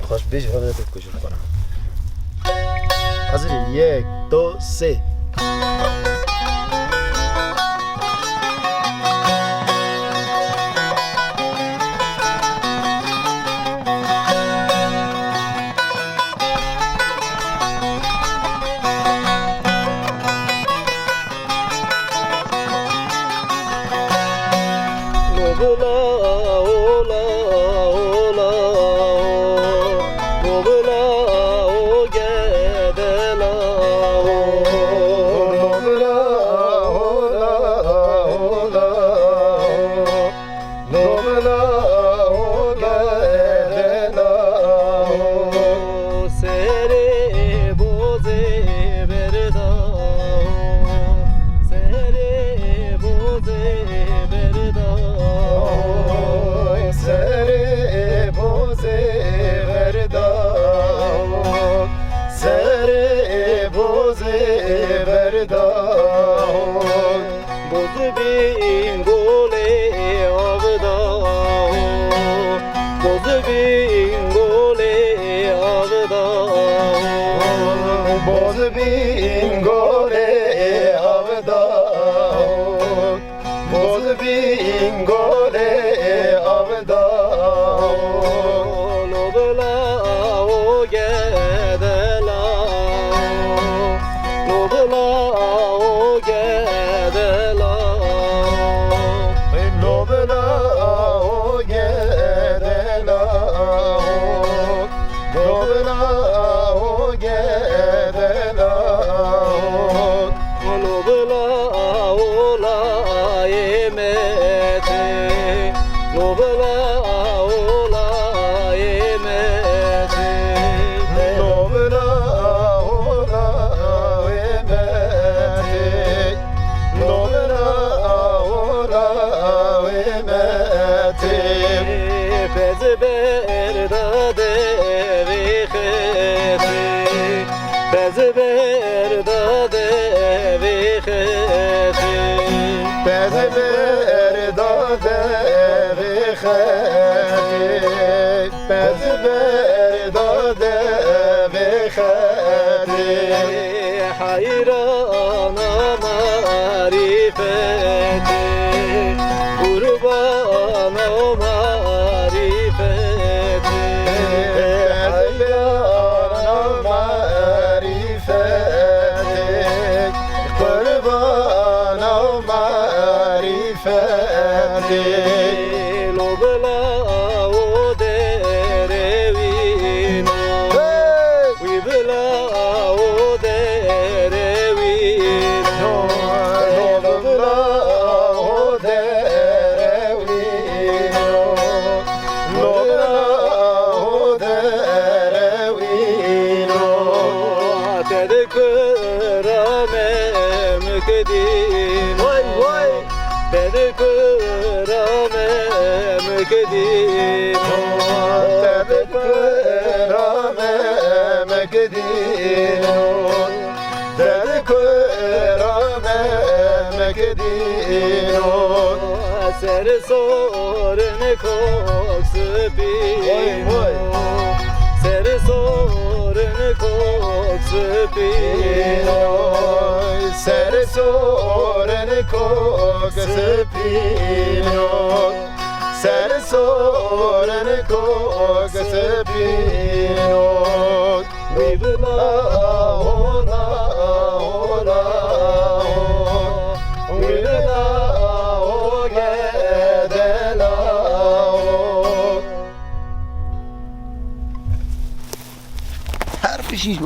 خوش بیش هنر تو کجور کنم. hazır 1 2 3 Ola ola ola ola o gedela ola ola ola ola o gedela sere boze verda sere boze verda sere boze verda sere boze verda boz bin gole avda boz bin gole avda boz bin gole avda boz bin gole avda lobla o gedela lobla o gedela lobla o gedela lobla o gedela lobla o la yemete lobla o la yemete lobla o la yemete lobla o la yemete pez berda de vixete pez berda de vixete pez berda de vixete pez berda de vixete hayrana marifete kurbana marifete hayrana marifete kurbana marifete lobla o derevino wibla o derevino lobla o derevino lobla o derevino tedkurame mükdin vay vay tedkurame mükdin tedkurame mükdin tedkurame mükdin ser sorun kokspino ser sorun kokspino ser sorun kokspino ser sorun kokspino vibla ola ola vibla o gedela حرف شیش